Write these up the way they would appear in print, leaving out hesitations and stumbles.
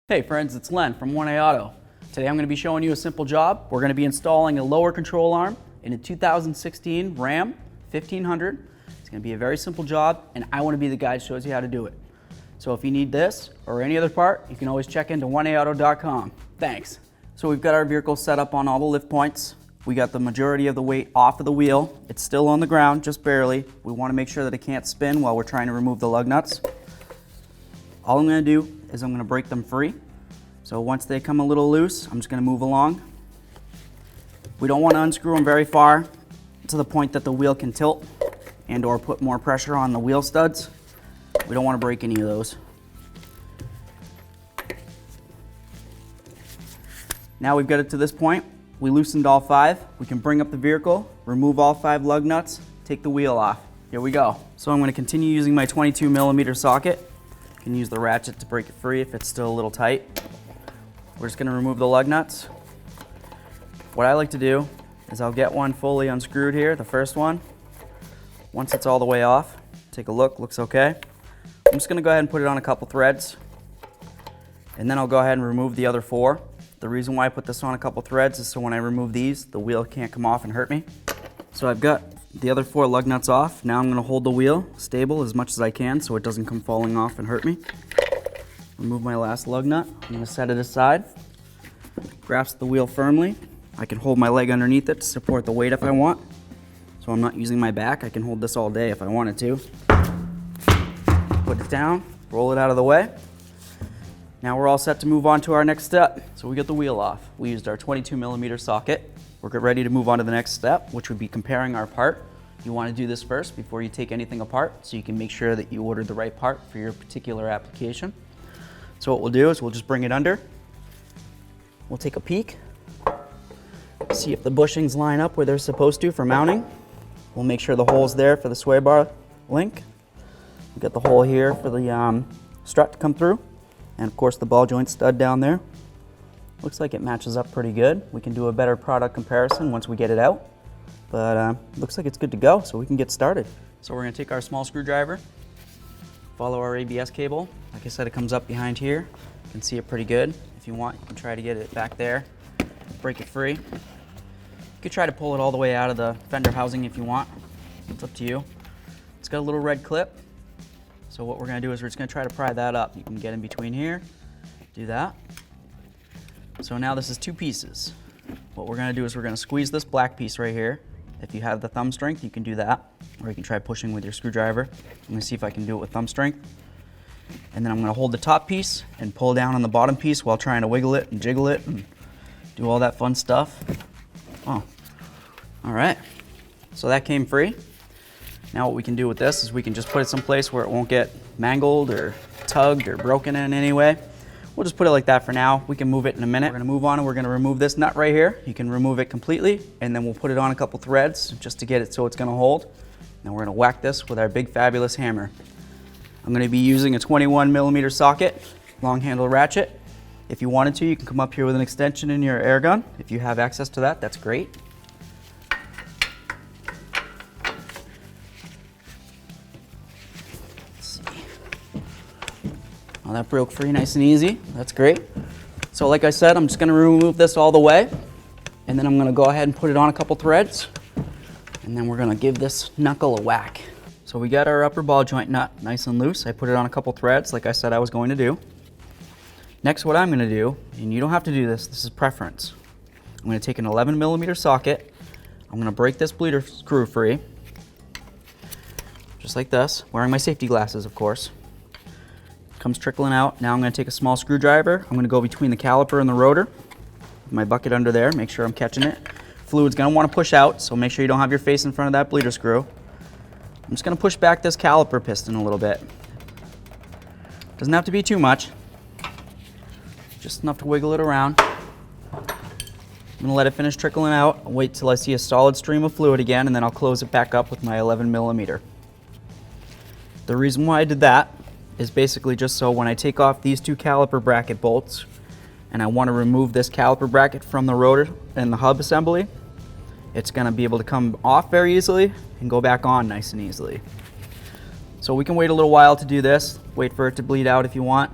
Hey friends, it's Len from 1A Auto. Today I'm going to be showing you a simple job. We're going to be installing a lower control arm in a 2016 Ram 1500. It's going to be a very simple job, and I want to be the guy that shows you how to do it. So if you need this or any other part, you can always check into 1aauto.com. Thanks. So we've got our vehicle set up on all the lift points. We got the majority of the weight off of the wheel. It's still on the ground, just barely. We want to make sure that it can't spin while we're trying to remove the lug nuts. All I'm going to do is I'm going to break them free. So once they come a little loose, I'm just going to move along. We don't want to unscrew them very far to the point that the wheel can tilt and or put more pressure on the wheel studs. We don't want to break any of those. Now we've got it to this point. We loosened all 5. We can bring up the vehicle, remove all 5 lug nuts, take the wheel off. Here we go. So I'm going to continue using my 22mm socket. You can use the ratchet to break it free if it's still a little tight. We're just going to remove the lug nuts. What I like to do is I'll get one fully unscrewed here, the first one. Once it's all the way off, take a look, looks okay. I'm just going to go ahead and put it on a couple threads, and then I'll go ahead and remove the other 4. The reason why I put this on a couple threads is so when I remove these, the wheel can't come off and hurt me. So I've got the other 4 lug nuts off. Now I'm going to hold the wheel stable as much as I can so it doesn't come falling off and hurt me. Remove my last lug nut. I'm going to set it aside. Grasp the wheel firmly. I can hold my leg underneath it to support the weight if I want. So I'm not using my back. I can hold this all day if I wanted to. Put it down, roll it out of the way. Now we're all set to move on to our next step. So we get the wheel off. We used our 22mm socket. We're ready to move on to the next step, which would be comparing our part. You want to do this first before you take anything apart so you can make sure that you ordered the right part for your particular application. So what we'll do is we'll just bring it under. We'll take a peek, see if the bushings line up where they're supposed to for mounting. We'll make sure the hole's there for the sway bar link. We've got the hole here for the strut to come through, and of course the ball joint stud down there. Looks like it matches up pretty good. We can do a better product comparison once we get it out, but looks like it's good to go, so we can get started. So we're going to take our small screwdriver, follow our ABS cable. Like I said, it comes up behind here. You can see it pretty good. If you want, you can try to get it back there, break it free. You could try to pull it all the way out of the fender housing if you want. It's up to you. It's got a little red clip. So what we're going to do is we're just going to try to pry that up. You can get in between here, do that. So now this is 2 pieces. What we're going to do is we're going to squeeze this black piece right here. If you have the thumb strength, you can do that, or you can try pushing with your screwdriver. I'm going to see if I can do it with thumb strength. And then I'm going to hold the top piece and pull down on the bottom piece while trying to wiggle it and jiggle it and do all that fun stuff. Oh, all right. So that came free. Now what we can do with this is we can just put it someplace where it won't get mangled or tugged or broken in any way. We'll just put it like that for now. We can move it in a minute. We're going to move on and we're going to remove this nut right here. You can remove it completely, and then we'll put it on a couple threads just to get it so it's going to hold. Now we're going to whack this with our big fabulous hammer. I'm going to be using a 21mm socket, long handle ratchet. If you wanted to, you can come up here with an extension in your air gun. If you have access to that, that's great. Well, that broke free nice and easy. That's great. So like I said, I'm just going to remove this all the way, and then I'm going to go ahead and put it on a couple threads, and then we're going to give this knuckle a whack. So we got our upper ball joint nut nice and loose. I put it on a couple threads like I said I was going to do. Next, what I'm going to do, and you don't have to do this, this is preference. I'm going to take an 11mm socket. I'm going to break this bleeder screw free, just like this, wearing my safety glasses, of course. Comes trickling out. Now I'm going to take a small screwdriver. I'm going to go between the caliper and the rotor. My bucket under there, make sure I'm catching it. Fluid's going to want to push out, so make sure you don't have your face in front of that bleeder screw. I'm just going to push back this caliper piston a little bit. Doesn't have to be too much. Just enough to wiggle it around. I'm going to let it finish trickling out. I'll wait till I see a solid stream of fluid again, and then I'll close it back up with my 11mm. The reason why I did that is basically just so when I take off these 2 caliper bracket bolts and I want to remove this caliper bracket from the rotor and the hub assembly, it's going to be able to come off very easily and go back on nice and easily. So we can wait a little while to do this, wait for it to bleed out if you want.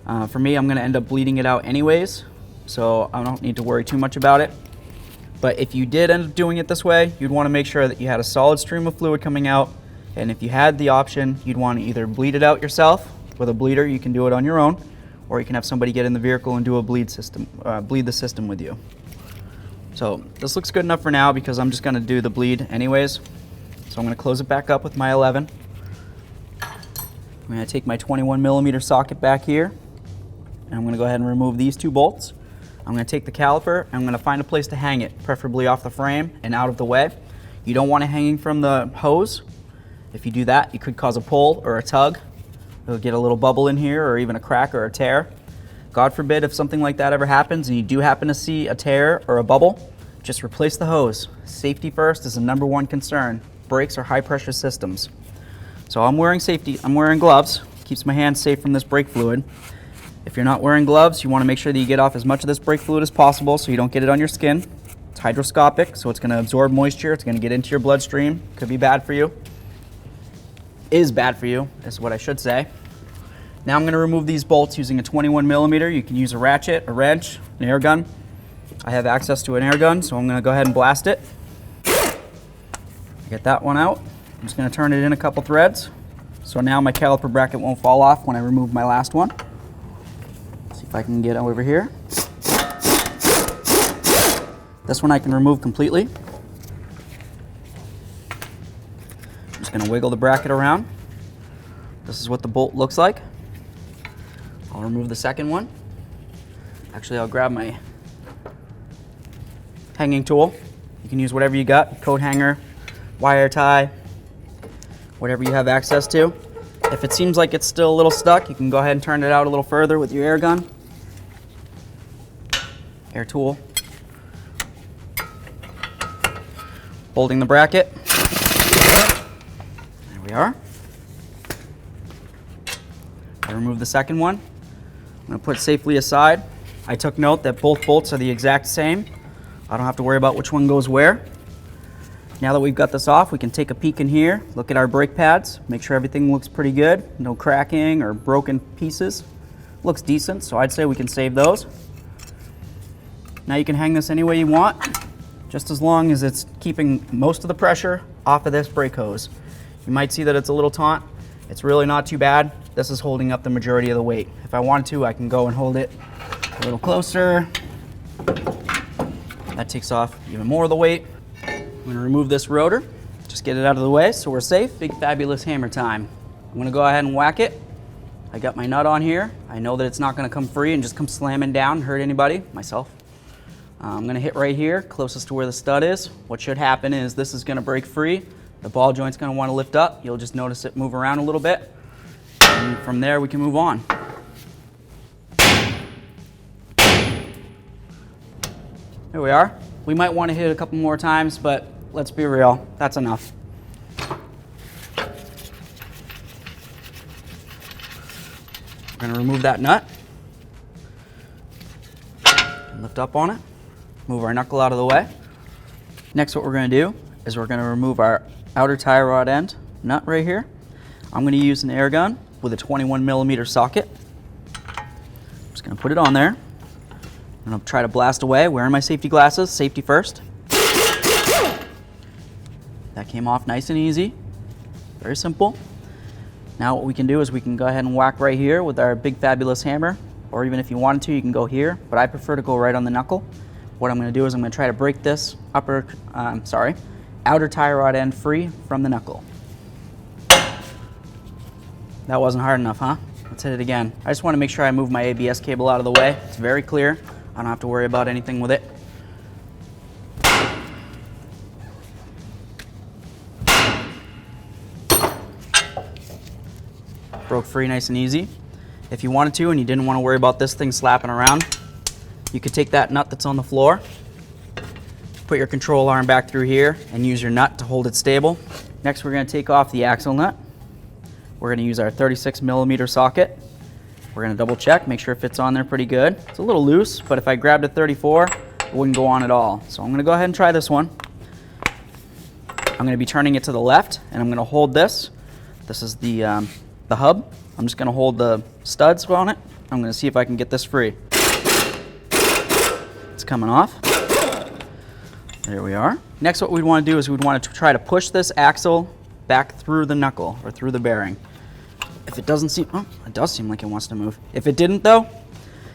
For me, I'm going to end up bleeding it out anyways, so I don't need to worry too much about it. But if you did end up doing it this way, you'd want to make sure that you had a solid stream of fluid coming out, and if you had the option, you'd want to either bleed it out yourself. With a bleeder, you can do it on your own, or you can have somebody get in the vehicle and do a bleed the system with you. So this looks good enough for now because I'm just going to do the bleed anyways. So I'm going to close it back up with my 11. I'm going to take my 21mm socket back here, and I'm going to go ahead and remove these 2 bolts. I'm going to take the caliper, and I'm going to find a place to hang it, preferably off the frame and out of the way. You don't want it hanging from the hose. If you do that, you could cause a pull or a tug. It'll get a little bubble in here, or even a crack or a tear. God forbid if something like that ever happens and you do happen to see a tear or a bubble, just replace the hose. Safety first is the #1 concern. Brakes are high pressure systems. So I'm wearing gloves. Keeps my hands safe from this brake fluid. If you're not wearing gloves, you want to make sure that you get off as much of this brake fluid as possible so you don't get it on your skin. It's hydroscopic, so it's going to absorb moisture. It's going to get into your bloodstream. Could be bad for you. Is bad for you, is what I should say. Now I'm going to remove these bolts using a 21mm. You can use a ratchet, a wrench, an air gun. I have access to an air gun, so I'm going to go ahead and blast it. Get that one out. I'm just going to turn it in a couple threads. So now my caliper bracket won't fall off when I remove my last one. See if I can get over here. This one I can remove completely. I'm just going to wiggle the bracket around. This is what the bolt looks like. I'll remove the second one. Actually, I'll grab my hanging tool. You can use whatever you got, coat hanger, wire tie, whatever you have access to. If it seems like it's still a little stuck, you can go ahead and turn it out a little further with your air gun. Air tool. Holding the bracket. There we are. I remove the second one. I'm going to put it safely aside. I took note that both bolts are the exact same. I don't have to worry about which one goes where. Now that we've got this off, we can take a peek in here, look at our brake pads, make sure everything looks pretty good. No cracking or broken pieces. Looks decent, so I'd say we can save those. Now you can hang this any way you want, just as long as it's keeping most of the pressure off of this brake hose. You might see that it's a little taut. It's really not too bad. This is holding up the majority of the weight. If I wanted to, I can go and hold it a little closer. That takes off even more of the weight. I'm going to remove this rotor, just get it out of the way so we're safe. Big fabulous hammer time. I'm going to go ahead and whack it. I got my nut on here. I know that it's not going to come free and just come slamming down and hurt anybody, myself. I'm going to hit right here, closest to where the stud is. What should happen is this is going to break free. The ball joint's going to want to lift up. You'll just notice it move around a little bit. And from there we can move on. There we are. We might want to hit it a couple more times, but let's be real, that's enough. We're going to remove that nut. Lift up on it. Move our knuckle out of the way. Next, what we're going to do is we're going to remove our outer tie rod end nut right here. I'm going to use an air gun with a 21mm socket. I'm just going to put it on there. I'm going to try to blast away, wearing my safety glasses, safety first. That came off nice and easy. Very simple. Now what we can do is we can go ahead and whack right here with our big fabulous hammer, or even if you wanted to, you can go here, but I prefer to go right on the knuckle. What I'm going to do is I'm going to try to break this outer tie rod end free from the knuckle. That wasn't hard enough, huh? Let's hit it again. I just want to make sure I move my ABS cable out of the way. It's very clear. I don't have to worry about anything with it. Broke free nice and easy. If you wanted to and you didn't want to worry about this thing slapping around, you could take that nut that's on the floor, put your control arm back through here and use your nut to hold it stable. Next, we're going to take off the axle nut. We're going to use our 36mm socket. We're going to double check, make sure it fits on there pretty good. It's a little loose, but if I grabbed a 34, it wouldn't go on at all. So I'm going to go ahead and try this one. I'm going to be turning it to the left, and I'm going to hold this. This is the hub. I'm just going to hold the studs on it I'm gonna see if I can get this free. It's coming off. There we are. Next, what we'd want to do is we'd want to try to push this axle back through the knuckle or through the bearing. If it doesn't seem, oh, it does seem like it wants to move. If it didn't though,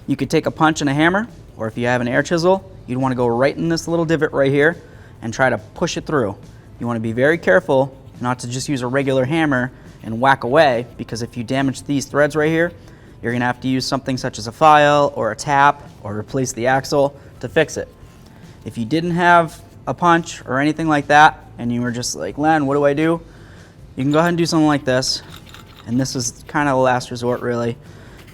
you could take a punch and a hammer, or if you have an air chisel, you'd want to go right in this little divot right here and try to push it through. You want to be very careful not to just use a regular hammer and whack away, because if you damage these threads right here, you're going to have to use something such as a file or a tap or replace the axle to fix it. If you didn't have a punch or anything like that, and you were just like, Len, what do I do? You can go ahead and do something like this. And this is kind of the last resort, really.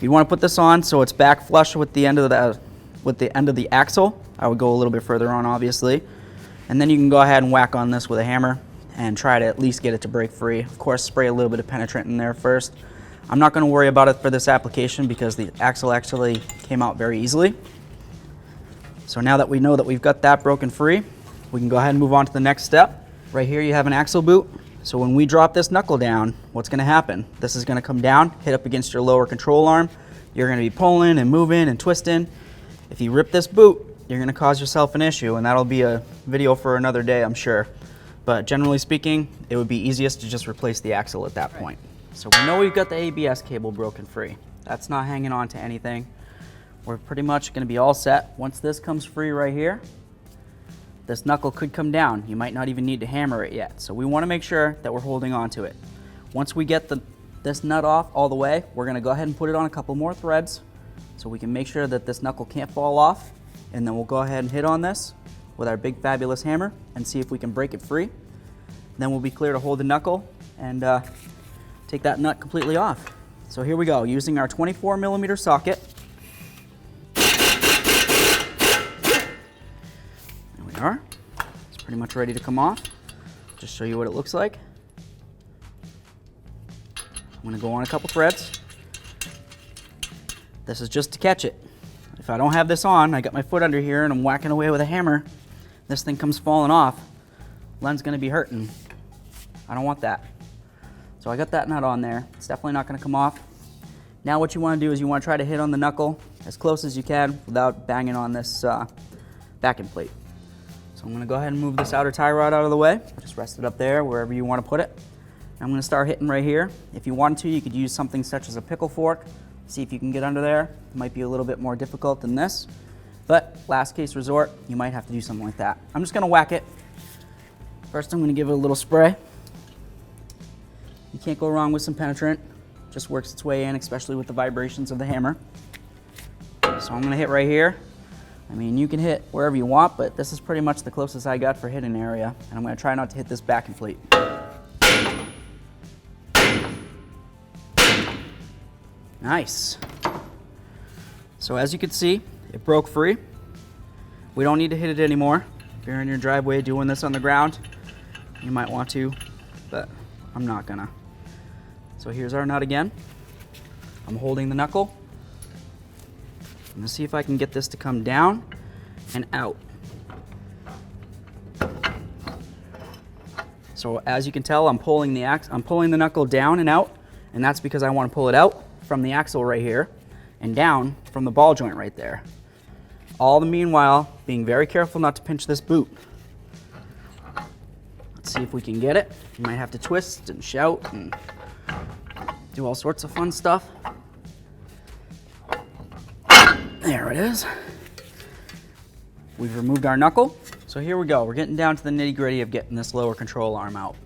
You want to put this on so it's back flush with the end of the axle. I would go a little bit further on, obviously. And then you can go ahead and whack on this with a hammer and try to at least get it to break free. Of course, spray a little bit of penetrant in there first. I'm not going to worry about it for this application because the axle actually came out very easily. So now that we know that we've got that broken free, we can go ahead and move on to the next step. Right here you have an axle boot. So when we drop this knuckle down, what's going to happen? This is going to come down, hit up against your lower control arm. You're going to be pulling and moving and twisting. If you rip this boot, you're going to cause yourself an issue, and that'll be a video for another day, I'm sure. But generally speaking, it would be easiest to just replace the axle at that point. So we know we've got the ABS cable broken free. That's not hanging on to anything. We're pretty much going to be all set. Once this comes free right here, this knuckle could come down. You might not even need to hammer it yet. So we want to make sure that we're holding on to it. Once we get this nut off all the way, we're going to go ahead and put it on a couple more threads so we can make sure that this knuckle can't fall off. And then we'll go ahead and hit on this with our big fabulous hammer and see if we can break it free. Then we'll be clear to hold the knuckle and take that nut completely off. So here we go, using our 24mm socket. There we are. It's pretty much ready to come off. Just show you what it looks like. I'm going to go on a couple threads. This is just to catch it. If I don't have this on, I got my foot under here and I'm whacking away with a hammer, this thing comes falling off, Len's going to be hurting. I don't want that. So I got that nut on there. It's definitely not going to come off. Now what you want to do is you want to try to hit on the knuckle as close as you can without banging on this backing plate. So I'm going to go ahead and move this outer tie rod out of the way. Just rest it up there wherever you want to put it. I'm going to start hitting right here. If you wanted to, you could use something such as a pickle fork. See if you can get under there. It might be a little bit more difficult than this, but last case resort, you might have to do something like that. I'm just going to whack it. First, I'm going to give it a little spray. You can't go wrong with some penetrant. It just works its way in, especially with the vibrations of the hammer. So I'm going to hit right here. I mean, you can hit wherever you want, but this is pretty much the closest I got for hitting area, and I'm going to try not to hit this backing plate. Nice. So as you can see, it broke free. We don't need to hit it anymore. If you're in your driveway doing this on the ground, you might want to, but I'm not gonna. So here's our nut again. I'm holding the knuckle. I'm gonna see if I can get this to come down and out. So as you can tell, I'm pulling the knuckle down and out, and that's because I want to pull it out from the axle right here and down from the ball joint right there. All the meanwhile being very careful not to pinch this boot. Let's see if we can get it. You might have to twist and shout and do all sorts of fun stuff. There it is. We've removed our knuckle. So here we go. We're getting down to the nitty-gritty of getting this lower control arm out.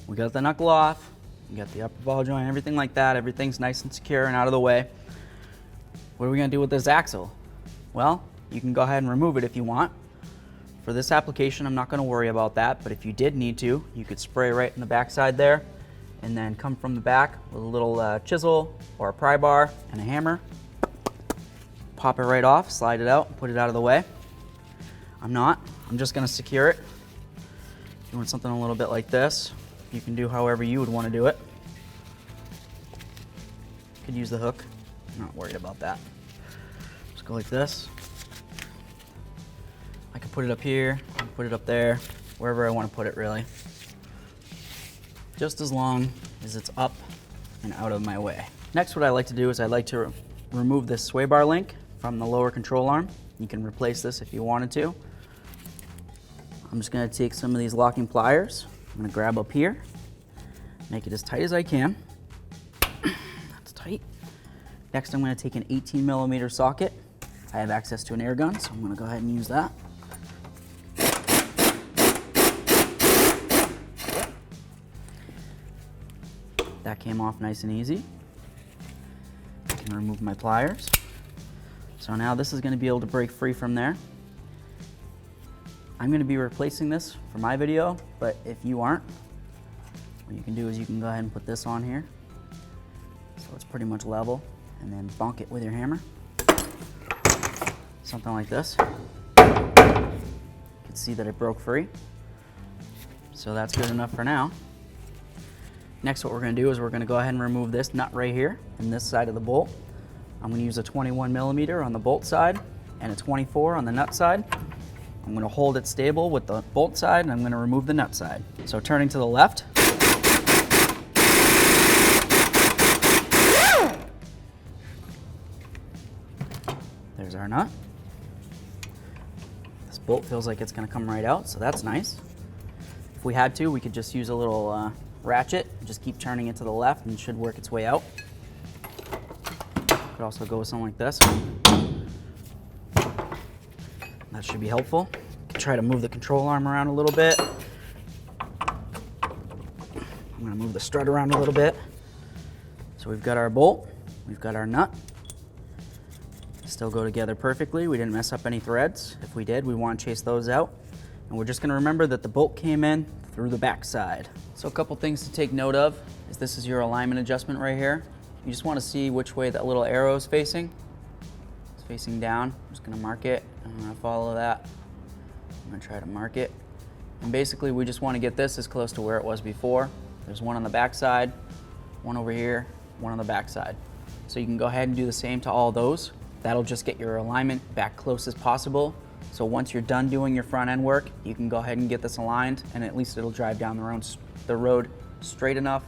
We got the knuckle off. You got the upper ball joint, everything like that. Everything's nice and secure and out of the way. What are we going to do with this axle? Well, you can go ahead and remove it if you want. For this application, I'm not going to worry about that, but if you did need to, you could spray right in the backside there and then come from the back with a little chisel or a pry bar and a hammer. Pop it right off, slide it out, put it out of the way. I'm just going to secure it. If you want something a little bit like this, you can do however you would want to do it. You could use the hook. I'm not worried about that. Just go like this. I can put it up here, I can put it up there, wherever I want to put it really. Just as long as it's up and out of my way. Next, what I like to do is I like to remove this sway bar link from the lower control arm. You can replace this if you wanted to. I'm just going to take some of these locking pliers. I'm going to grab up here, make it as tight as I can. That's tight. Next, I'm going to take an 18mm socket. I have access to an air gun, so I'm going to go ahead and use that. That came off nice and easy. I can remove my pliers. So now this is going to be able to break free from there. I'm going to be replacing this for my video, but if you aren't, what you can do is you can go ahead and put this on here. So it's pretty much level, and then bonk it with your hammer. Something like this. You can see that it broke free. So that's good enough for now. Next, what we're going to do is we're going to go ahead and remove this nut right here in this side of the bolt. I'm going to use a 21mm on the bolt side and a 24 on the nut side. I'm going to hold it stable with the bolt side, and I'm going to remove the nut side. So turning to the left. There's our nut. This bolt feels like it's going to come right out, so that's nice. If we had to, we could just use a little ratchet, just keep turning it to the left and it should work its way out. Could also go with something like this. That should be helpful. Try to move the control arm around a little bit. I'm going to move the strut around a little bit. So we've got our bolt, we've got our nut. Still go together perfectly. We didn't mess up any threads. If we did, we want to chase those out. And we're just going to remember that the bolt came in through the back side. So a couple things to take note of is this is your alignment adjustment right here. You just want to see which way that little arrow is facing. It's facing down. I'm just going to mark it. I'm going to follow that. I'm going to try to mark it. And basically we just want to get this as close to where it was before. There's one on the back side, one over here, one on the back side. So you can go ahead and do the same to all those. That'll just get your alignment back close as possible. So once you're done doing your front end work, you can go ahead and get this aligned, and at least it'll drive down the road straight enough.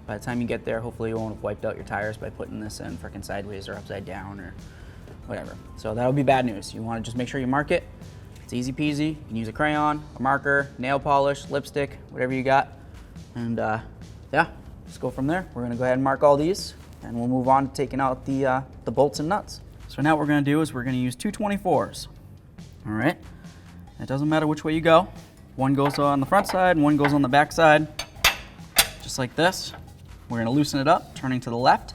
By the time you get there, hopefully you won't have wiped out your tires by putting this in frickin' sideways or upside down or whatever. So that'll be bad news. You want to just make sure you mark it. It's easy peasy. You can use a crayon, a marker, nail polish, lipstick, whatever you got. And yeah, just go from there. We're gonna go ahead and mark all these, and we'll move on to taking out the bolts and nuts. So now what we're gonna do is we're gonna use two 24s. All right, it doesn't matter which way you go. One goes on the front side and one goes on the back side, just like this. We're gonna loosen it up, turning to the left.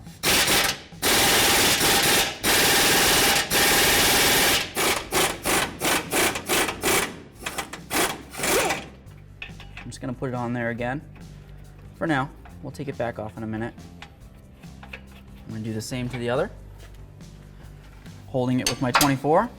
I'm just gonna put it on there again. For now, we'll take it back off in a minute. I'm gonna do the same to the other, holding it with my 24.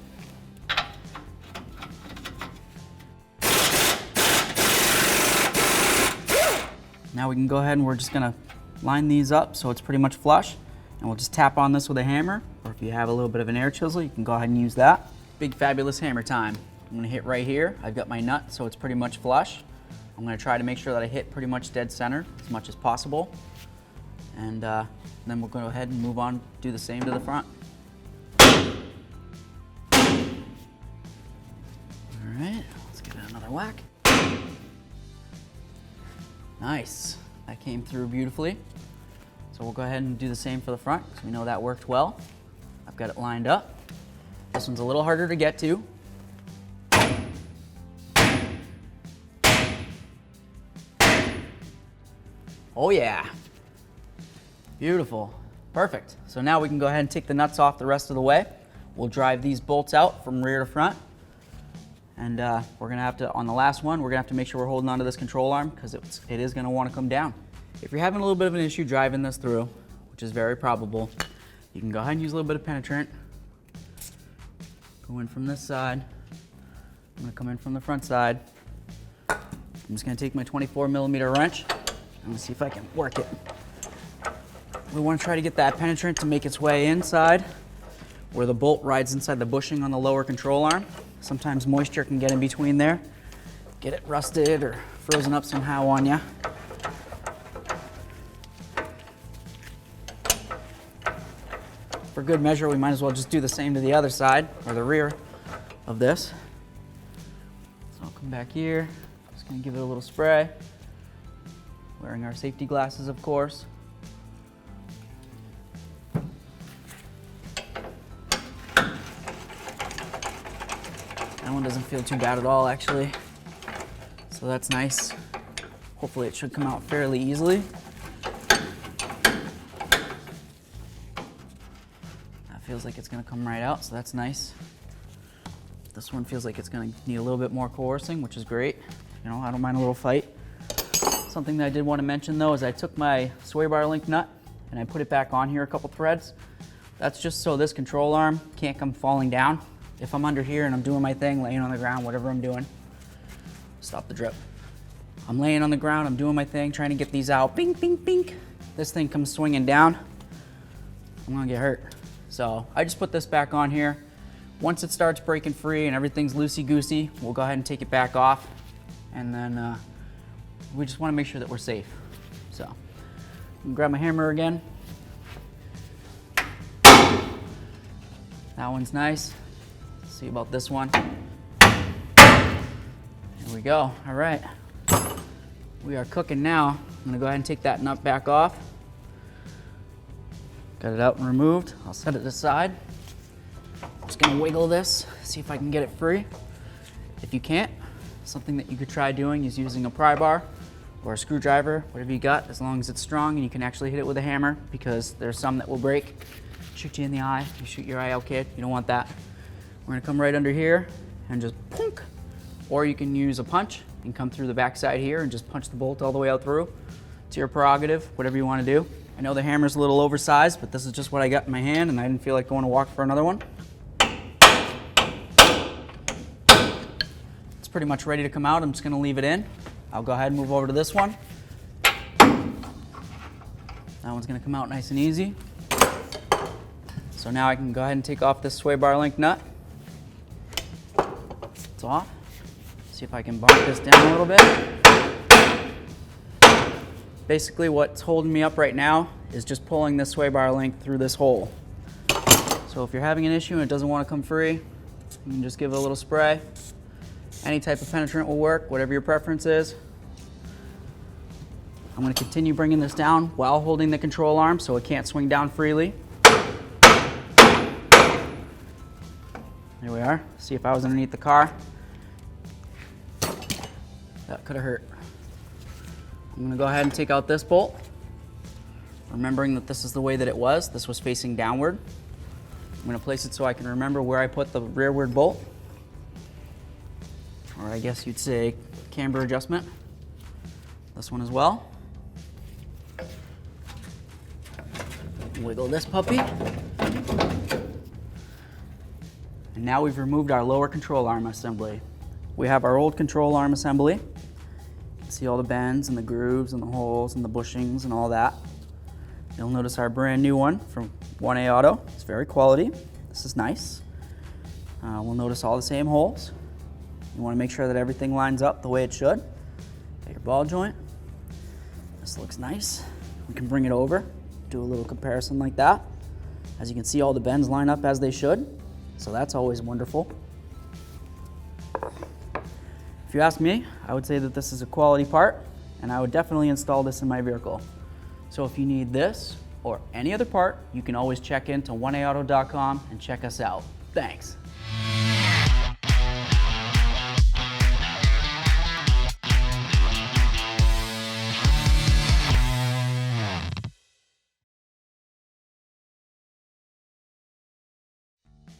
Now we can go ahead and we're just gonna line these up so it's pretty much flush, and we'll just tap on this with a hammer, or if you have a little bit of an air chisel, you can go ahead and use that. Big fabulous hammer time. I'm gonna hit right here. I've got my nut so it's pretty much flush. I'm gonna try to make sure that I hit pretty much dead center as much as possible, and then we'll go ahead and move on, do the same to the front. All right, let's give it another whack. Nice, that came through beautifully. So we'll go ahead and do the same for the front, because we know that worked well. I've got it lined up. This one's a little harder to get to. Oh yeah, beautiful, perfect. So now we can go ahead and take the nuts off the rest of the way. We'll drive these bolts out from rear to front. And we're gonna have to, on the last one, we're gonna have to make sure we're holding onto this control arm, because it is gonna wanna come down. If you're having a little bit of an issue driving this through, which is very probable, you can go ahead and use a little bit of penetrant. Go in from this side. I'm gonna come in from the front side. I'm just gonna take my 24mm wrench. I'm gonna see if I can work it. We wanna try to get that penetrant to make its way inside, where the bolt rides inside the bushing on the lower control arm. Sometimes moisture can get in between there, get it rusted or frozen up somehow on you. for good measure, we might as well just do the same to the other side, or the rear of this. So I'll come back here, just gonna give it a little spray. Wearing our safety glasses, of course. That one doesn't feel too bad at all, actually. So that's nice. Hopefully it should come out fairly easily. That feels like it's gonna come right out, so that's nice. This one feels like it's gonna need a little bit more coercing, which is great. You know, I don't mind a little fight. Something that I did want to mention though is I took my sway bar link nut and I put it back on here a couple threads. That's just so this control arm can't come falling down. If I'm under here and I'm doing my thing, laying on the ground, whatever I'm doing, stop the drip. I'm laying on the ground, I'm doing my thing, trying to get these out, bing, bing, bing. This thing comes swinging down, I'm gonna get hurt. So I just put this back on here. Once it starts breaking free and everything's loosey-goosey, we'll go ahead and take it back off. And then we just wanna make sure that we're safe. So, I'm gonna grab my hammer again. That one's nice. Let's see about this one. Here we go, all right. We are cooking now. I'm gonna go ahead and take that nut back off. Got it out and removed. I'll set it aside. Just gonna wiggle this, see if I can get it free. If you can't, something that you could try doing is using a pry bar or a screwdriver, whatever you got, as long as it's strong and you can actually hit it with a hammer, because there's some that will break. Shoot you in the eye, you shoot your eye out, kid. You don't want that. We're gonna come right under here and just punk. Or you can use a punch and come through the backside here and just punch the bolt all the way out through. It's your prerogative, whatever you wanna do. I know the hammer's a little oversized, but this is just what I got in my hand and I didn't feel like going to walk for another one. It's pretty much ready to come out. I'm just gonna leave it in. I'll go ahead and move over to this one. That one's gonna come out nice and easy. So now I can go ahead and take off this sway bar link nut. It's off. See if I can bump this down a little bit. Basically what's holding me up right now is just pulling this sway bar link through this hole. So if you're having an issue and it doesn't want to come free, you can just give it a little spray. Any type of penetrant will work, whatever your preference is. I'm going to continue bringing this down while holding the control arm so it can't swing down freely. There we are. See, if I was underneath the car, that could have hurt. I'm going to go ahead and take out this bolt, remembering that this is the way that it was. This was facing downward. I'm going to place it so I can remember where I put the rearward bolt, or I guess you'd say camber adjustment. This one as well. Wiggle this puppy. And now we've removed our lower control arm assembly. We have our old control arm assembly. You can see all the bends and the grooves and the holes and the bushings and all that. You'll notice our brand new one from 1A Auto. It's very quality. This is nice. We'll notice all the same holes. You want to make sure that everything lines up the way it should. Got your ball joint. This looks nice. We can bring it over, do a little comparison like that. As you can see, all the bends line up as they should. So that's always wonderful. If you ask me, I would say that this is a quality part, and I would definitely install this in my vehicle. So if you need this or any other part, you can always check into 1aauto.com and check us out. Thanks.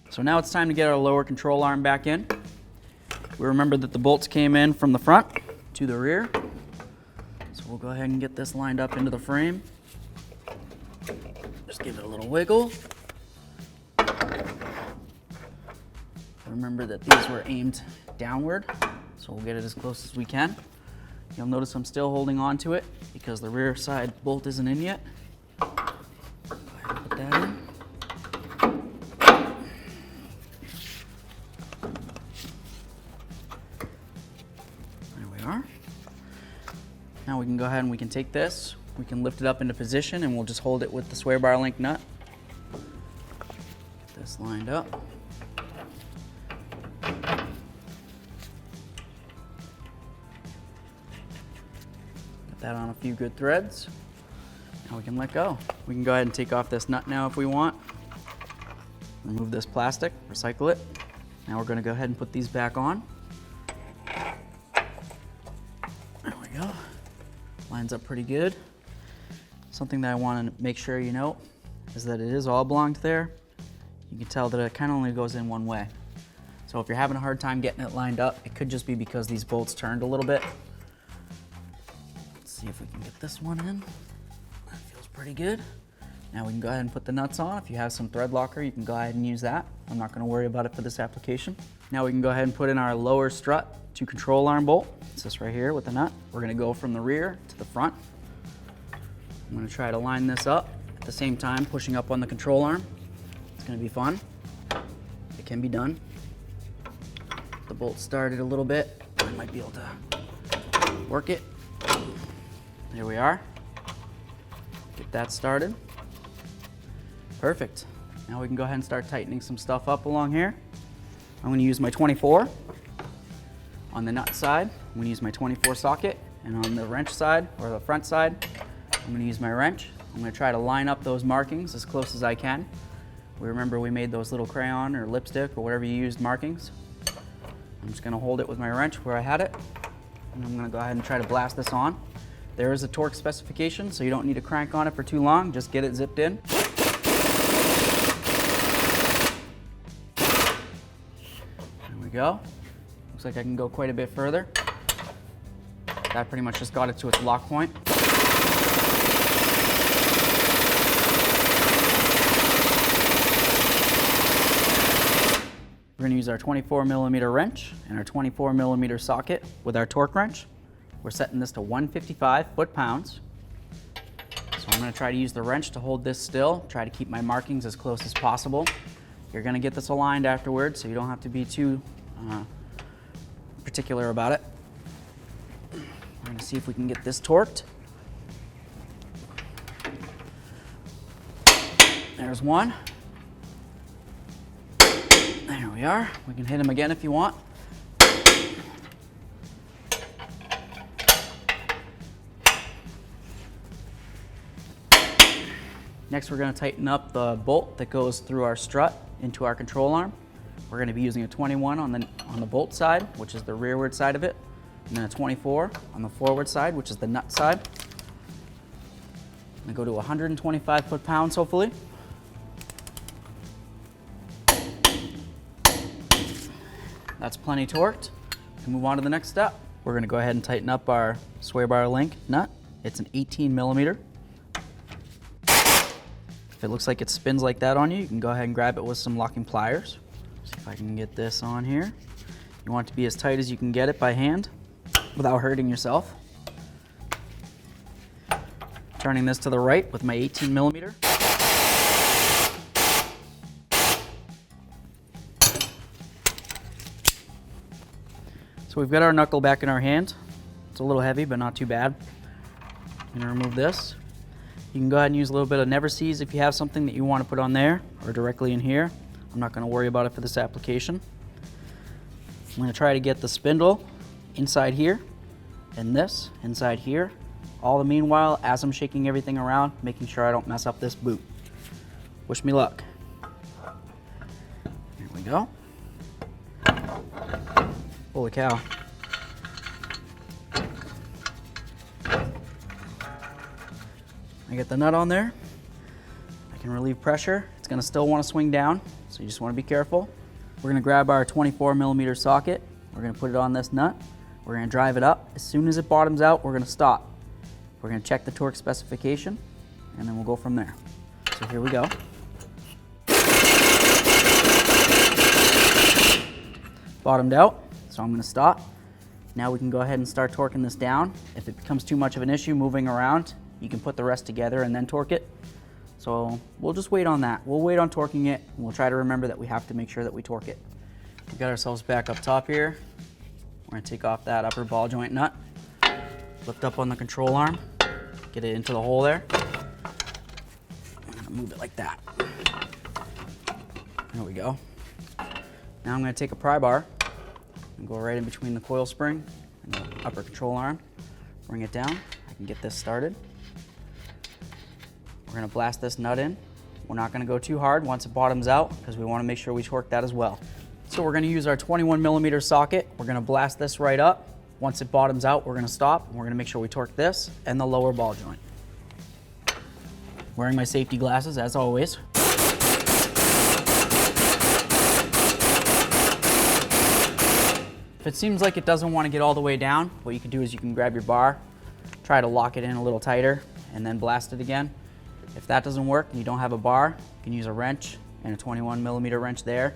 So now it's time to get our lower control arm back in. We remember that the bolts came in from the front to the rear. So we'll go ahead and get this lined up into the frame. Just give it a little wiggle. Remember that these were aimed downward, so we'll get it as close as we can. You'll notice I'm still holding on to it because the rear side bolt isn't in yet. Go ahead and put that in. Now we can go ahead and we can take this, we can lift it up into position and we'll just hold it with the sway bar link nut. this lined up. Get that on a few good threads. Now we can let go. We can go ahead and take off this nut now if we want. Remove this plastic, recycle it. Now we're going to go ahead and put these back on. There we go. Lines up pretty good. Something that I want to make sure you know is that it is all blanc there. You can tell that it kind of only goes in one way. So if you're having a hard time getting it lined up, it could just be because these bolts turned a little bit. Let's see if we can get this one in. That feels pretty good. Now we can go ahead and put the nuts on. If you have some thread locker, you can go ahead and use that. I'm not going to worry about it for this application. Now we can go ahead and put in our lower strut to control arm bolt. It's this right here with the nut. We're going to go from the rear to the front. I'm going to try to line this up at the same time, pushing up on the control arm. It's going to be fun. It can be done. The bolt started a little bit. I might be able to work it. There we are. Get that started. Perfect. Now we can go ahead and start tightening some stuff up along here. I'm going to use my 24 on the nut side. I'm going to use my 24 socket, and on the wrench side, or the front side, I'm going to use my wrench. I'm going to try to line up those markings as close as I can. Remember we made those little crayon or lipstick or whatever you used markings. I'm just going to hold it with my wrench where I had it, and I'm going to go ahead and try to blast this on. There is a torque specification, so you don't need to crank on it for too long. Just get it zipped in. There we go. Looks like I can go quite a bit further. That pretty much just got it to its lock point. We're going to use our 24mm wrench and our 24mm socket with our torque wrench. We're setting this to 155 foot-pounds. So I'm going to try to use the wrench to hold this still, try to keep my markings as close as possible. You're going to get this aligned afterwards, so you don't have to be too particular about it. We're going to see if we can get this torqued. There's one. There we are. We can hit him again if you want. Next, we're going to tighten up the bolt that goes through our strut into our control arm. We're going to be using a 21 on the bolt side, which is the rearward side of it, and then a 24 on the forward side, which is the nut side. I'm going to go to 125 foot-pounds, hopefully. That's plenty torqued. We can move on to the next step. We're going to go ahead and tighten up our sway bar link nut. It's an 18mm. If it looks like it spins like that on you, you can go ahead and grab it with some locking pliers. See if I can get this on here. You want it to be as tight as you can get it by hand without hurting yourself. Turning this to the right with my 18mm. So we've got our knuckle back in our hand. It's a little heavy, but not too bad. I'm gonna remove this. You can go ahead and use a little bit of Never Seas if you have something that you want to put on there or directly in here. I'm not gonna worry about it for this application. I'm gonna try to get the spindle inside here and this inside here. All the meanwhile, as I'm shaking everything around, making sure I don't mess up this boot. Wish me luck. Here we go. Holy cow. I get the nut on there. I can relieve pressure. It's gonna still wanna swing down, so you just wanna be careful. We're gonna grab our 24mm socket. We're gonna put it on this nut. We're gonna drive it up. As soon as it bottoms out, we're gonna stop. We're gonna check the torque specification, and then we'll go from there. So here we go. Bottomed out, so I'm gonna stop. Now we can go ahead and start torquing this down. If it becomes too much of an issue moving around, you can put the rest together and then torque it. So we'll just wait on that. We'll wait on torquing it, and we'll try to remember that we have to make sure that we torque it. We got ourselves back up top here. We're gonna take off that upper ball joint nut, lift up on the control arm, get it into the hole there. I'm gonna move it like that. There we go. Now I'm going to take a pry bar and go right in between the coil spring and the upper control arm. Bring it down. I can get this started. We're going to blast this nut in. We're not going to go too hard once it bottoms out because we want to make sure we torque that as well. So we're going to use our 21mm socket. We're going to blast this right up. Once it bottoms out, we're going to stop. And we're going to make sure we torque this and the lower ball joint. Wearing my safety glasses as always. If it seems like it doesn't want to get all the way down, what you can do is you can grab your bar, try to lock it in a little tighter, and then blast it again. If that doesn't work and you don't have a bar, you can use a wrench and a 21mm wrench there.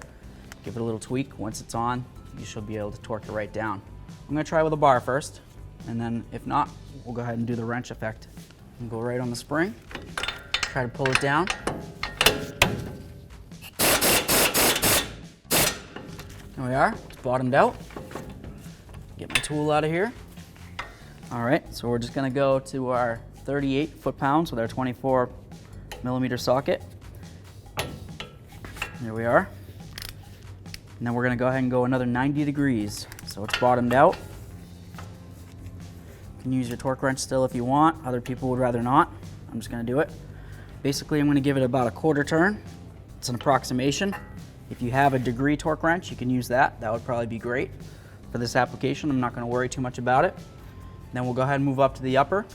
Give it a little tweak. Once it's on, you should be able to torque it right down. I'm going to try with a bar first, and then if not, we'll go ahead and do the wrench effect. And go right on the spring, try to pull it down. There we are, it's bottomed out. Get my tool out of here. All right, so we're just going to go to our 38 foot-pounds with our 24mm socket. There we are. And then we're going to go ahead and go another 90 degrees. So it's bottomed out. You can use your torque wrench still if you want. Other people would rather not. I'm just going to do it. Basically, I'm going to give it about a quarter turn. It's an approximation. If you have a degree torque wrench, you can use that. That would probably be great. For this application, I'm not going to worry too much about it. Then we'll go ahead and move up to the upper.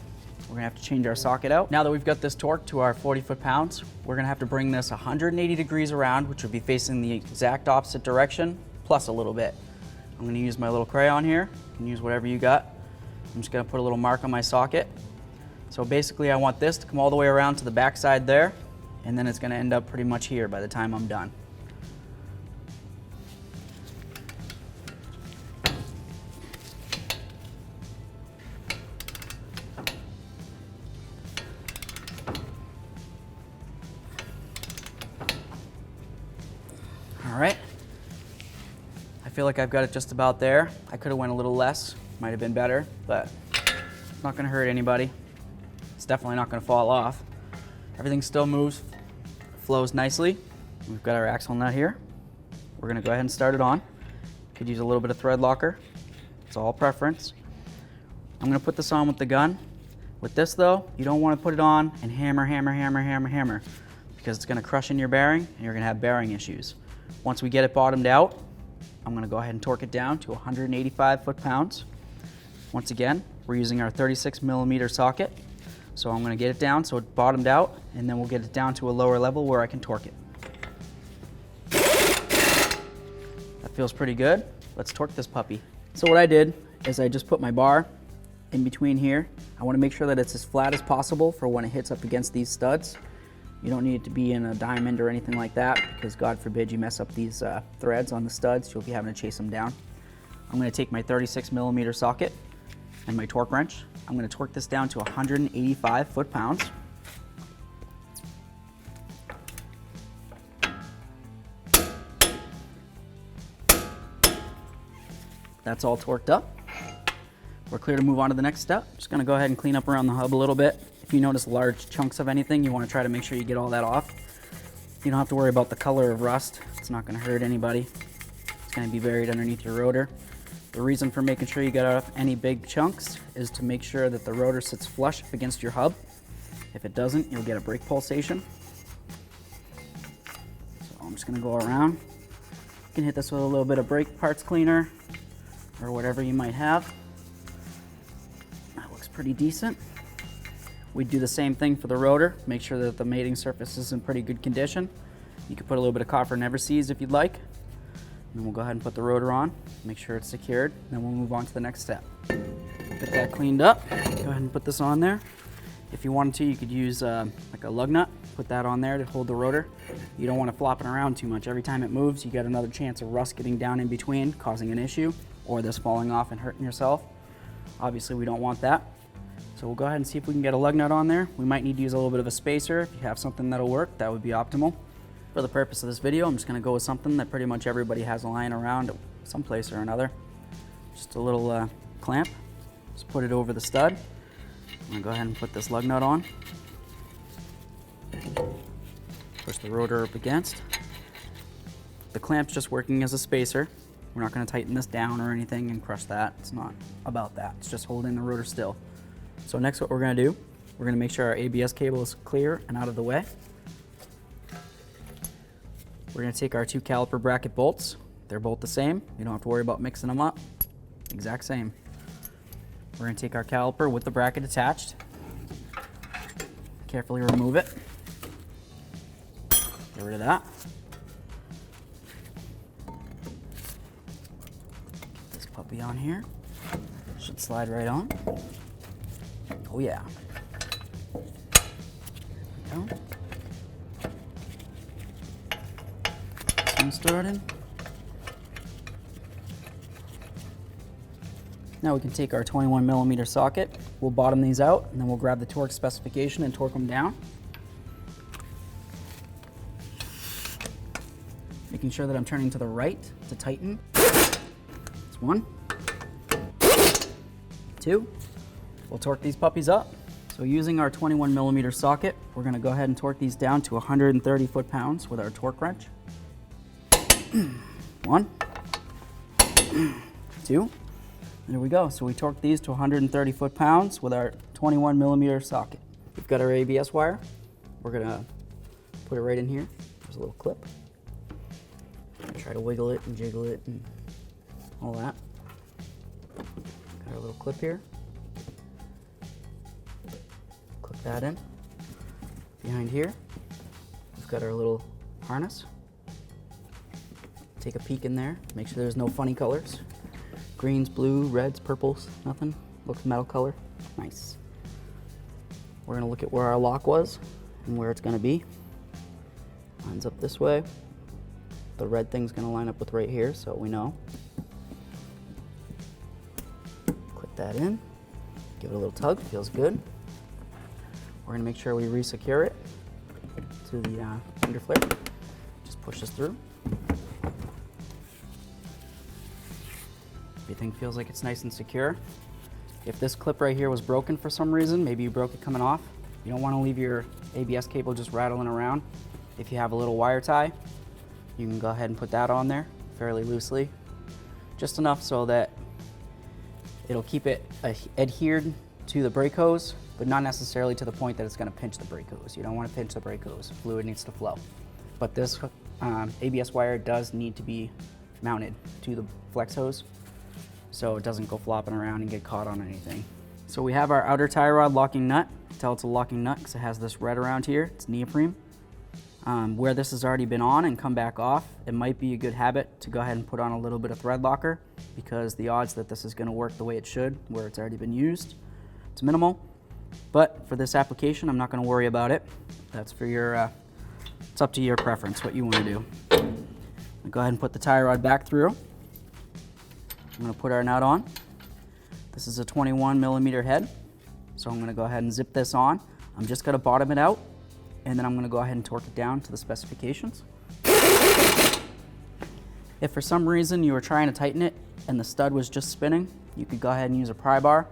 We're going to have to change our socket out. Now that we've got this torque to our 40 foot-pounds, we're going to have to bring this 180 degrees around, which would be facing the exact opposite direction, plus a little bit. I'm going to use my little crayon here. You can use whatever you got. I'm just going to put a little mark on my socket. So basically I want this to come all the way around to the back side there, and then it's going to end up pretty much here by the time I'm done. All right, I feel like I've got it just about there. I could have went a little less, might have been better, but it's not gonna hurt anybody. It's definitely not gonna fall off. Everything still moves, flows nicely. We've got our axle nut here. We're gonna go ahead and start it on. Could use a little bit of thread locker. It's all preference. I'm gonna put this on with the gun. With this though, you don't wanna put it on and hammer, hammer, hammer, hammer, hammer, because it's gonna crush in your bearing and you're gonna have bearing issues. Once we get it bottomed out, I'm going to go ahead and torque it down to 185 foot-pounds. Once again, we're using our 36mm socket. So I'm going to get it down so it's bottomed out, and then we'll get it down to a lower level where I can torque it. That feels pretty good. Let's torque this puppy. So what I did is I just put my bar in between here. I want to make sure that it's as flat as possible for when it hits up against these studs. You don't need it to be in a diamond or anything like that, because God forbid you mess up these threads on the studs, you'll be having to chase them down. I'm going to take my 36mm socket and my torque wrench. I'm going to torque this down to 185 foot-pounds. That's all torqued up. We're clear to move on to the next step. Just going to go ahead and clean up around the hub a little bit. If you notice large chunks of anything, you want to try to make sure you get all that off. You don't have to worry about the color of rust. It's not going to hurt anybody. It's going to be buried underneath your rotor. The reason for making sure you get off any big chunks is to make sure that the rotor sits flush up against your hub. If it doesn't, you'll get a brake pulsation. So I'm just going to go around. You can hit this with a little bit of brake parts cleaner or whatever you might have. That looks pretty decent. We do the same thing for the rotor. Make sure that the mating surface is in pretty good condition. You can put a little bit of copper never sees if you'd like. And we'll go ahead and put the rotor on, make sure it's secured, then we'll move on to the next step. Get that cleaned up. Go ahead and put this on there. If you wanted to, you could use like a lug nut, put that on there to hold the rotor. You don't want it flopping around too much. Every time it moves, you get another chance of rust getting down in between, causing an issue, or this falling off and hurting yourself. Obviously, we don't want that. So we'll go ahead and see if we can get a lug nut on there. We might need to use a little bit of a spacer. If you have something that'll work, that would be optimal. For the purpose of this video, I'm just gonna go with something that pretty much everybody has lying around someplace or another. Just a little clamp. Just put it over the stud. I'm gonna go ahead and put this lug nut on. Push the rotor up against. The clamp's just working as a spacer. We're not going to tighten this down or anything and crush that. It's not about that. It's just holding the rotor still. So next what we're going to do, we're going to make sure our ABS cable is clear and out of the way. We're going to take our 2 caliper bracket bolts. They're both the same. You don't have to worry about mixing them up. Exact same. We're going to take our caliper with the bracket attached. Carefully remove it. Get rid of that. Get this puppy on here. Should slide right on. Oh yeah. There we go. This one started. Now we can take our 21mm socket, we'll bottom these out, and then we'll grab the torque specification and torque them down. Making sure that I'm turning to the right to tighten. That's 1. 2. We'll torque these puppies up. So using our 21mm socket, we're going to go ahead and torque these down to 130 foot-pounds with our torque wrench. 1. 2. There we go. So we torqued these to 130 foot-pounds with our 21mm socket. We've got our ABS wire. We're gonna put it right in here. There's a little clip. Try to wiggle it and jiggle it and all that. Got our little clip here. Clip that in. Behind here, we've got our little harness. Take a peek in there. Make sure there's no funny colors. Greens, blue, reds, purples, nothing. Looks metal color. Nice. We're gonna look at where our lock was and where it's gonna be. Lines up this way. The red thing's gonna line up with right here, so we know. Click that in. Give it a little tug, feels good. We're gonna make sure we re-secure it to the fender flare. Just push this through. Everything feels like it's nice and secure. If this clip right here was broken for some reason, maybe you broke it coming off, you don't want to leave your ABS cable just rattling around. If you have a little wire tie, you can go ahead and put that on there fairly loosely. Just enough so that it'll keep it adhered to the brake hose, but not necessarily to the point that it's going to pinch the brake hose. You don't want to pinch the brake hose. Fluid needs to flow. But this ABS wire does need to be mounted to the flex hose, so it doesn't go flopping around and get caught on anything. So we have our outer tie rod locking nut. Tell it's a locking nut because it has this red around here. It's neoprene. Where this has already been on and come back off, it might be a good habit to go ahead and put on a little bit of thread locker, because the odds that this is going to work the way it should where it's already been used, it's minimal. But for this application, I'm not going to worry about it. That's for your, it's up to your preference what you want to do. I'll go ahead and put the tie rod back through. I'm going to put our nut on. This is a 21mm head, so I'm going to go ahead and zip this on. I'm just going to bottom it out, and then I'm going to go ahead and torque it down to the specifications. If for some reason you were trying to tighten it and the stud was just spinning, you could go ahead and use a pry bar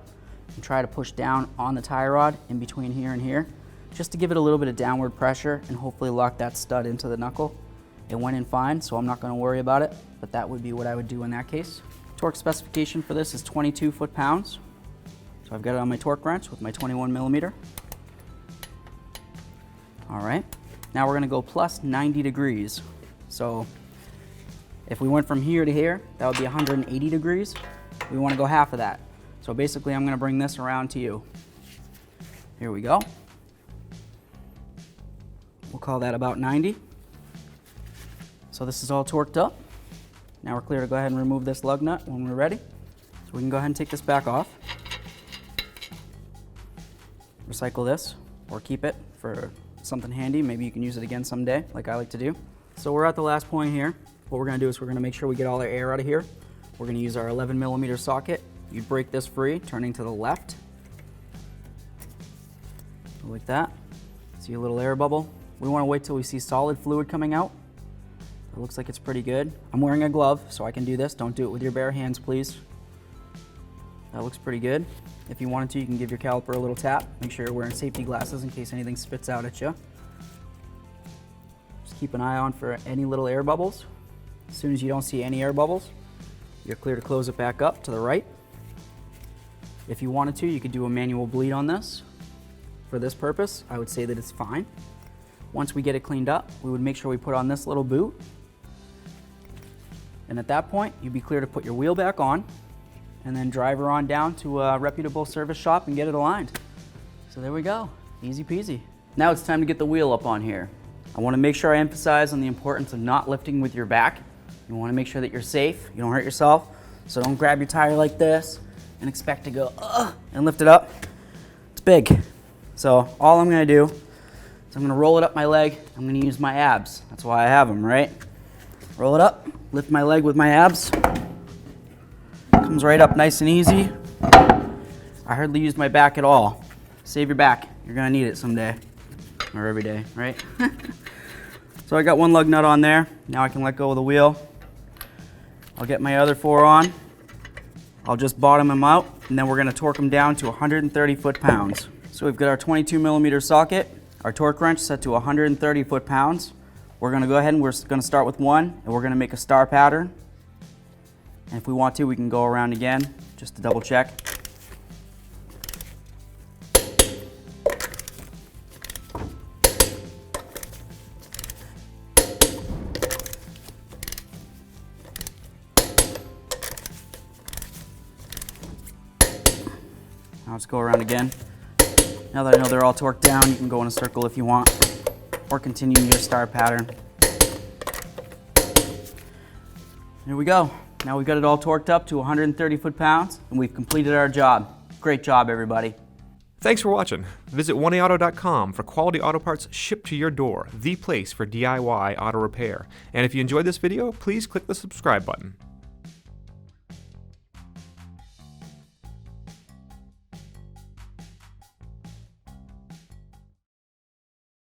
and try to push down on the tie rod in between here and here, just to give it a little bit of downward pressure and hopefully lock that stud into the knuckle. It went in fine, so I'm not going to worry about it, but that would be what I would do in that case. Torque specification for this is 22 foot-pounds. So I've got it on my torque wrench with my 21mm. All right, now we're going to go plus 90 degrees. So if we went from here to here, that would be 180 degrees. We want to go half of that. So basically I'm going to bring this around to you. Here we go. We'll call that about 90. So this is all torqued up. Now we're clear to go ahead and remove this lug nut when we're ready. So we can go ahead and take this back off. Recycle this or keep it for something handy. Maybe you can use it again someday, like I like to do. So we're at the last point here. What we're gonna do is we're gonna make sure we get all our air out of here. We're gonna use our 11mm socket. You break this free, turning to the left. Like that. See a little air bubble. We wanna wait till we see solid fluid coming out. It looks like it's pretty good. I'm wearing a glove, so I can do this. Don't do it with your bare hands, please. That looks pretty good. If you wanted to, you can give your caliper a little tap. Make sure you're wearing safety glasses in case anything spits out at you. Just keep an eye on for any little air bubbles. As soon as you don't see any air bubbles, you're clear to close it back up to the right. If you wanted to, you could do a manual bleed on this. For this purpose, I would say that it's fine. Once we get it cleaned up, we would make sure we put on this little boot. And at that point, you'd be clear to put your wheel back on and then drive her on down to a reputable service shop and get it aligned. So there we go, easy peasy. Now it's time to get the wheel up on here. I want to make sure I emphasize on the importance of not lifting with your back. You want to make sure that you're safe, you don't hurt yourself. So don't grab your tire like this and expect to go and lift it up. It's big. So all I'm going to do is I'm going to roll it up my leg. I'm going to use my abs. That's why I have them, right? Roll it up, lift my leg with my abs. Comes right up nice and easy. I hardly used my back at all. Save your back. You're going to need it someday. Or every day, right? So I got one lug nut on there. Now I can let go of the wheel. I'll get my other 4 on. I'll just bottom them out, and then we're going to torque them down to 130 foot-pounds. So we've got our 22 millimeter socket, our torque wrench set to 130 foot-pounds. We're going to go ahead and we're going to start with 1, and we're going to make a star pattern. And if we want to, we can go around again just to double check. Now let's go around again. Now that I know they're all torqued down, you can go in a circle if you want, or continue your star pattern. Here we go. Now we've got it all torqued up to 130 foot-pounds, and we've completed our job. Great job, everybody. Thanks for watching. Visit 1AAuto.com for quality auto parts shipped to your door, the place for DIY auto repair. And if you enjoyed this video, please click the subscribe button.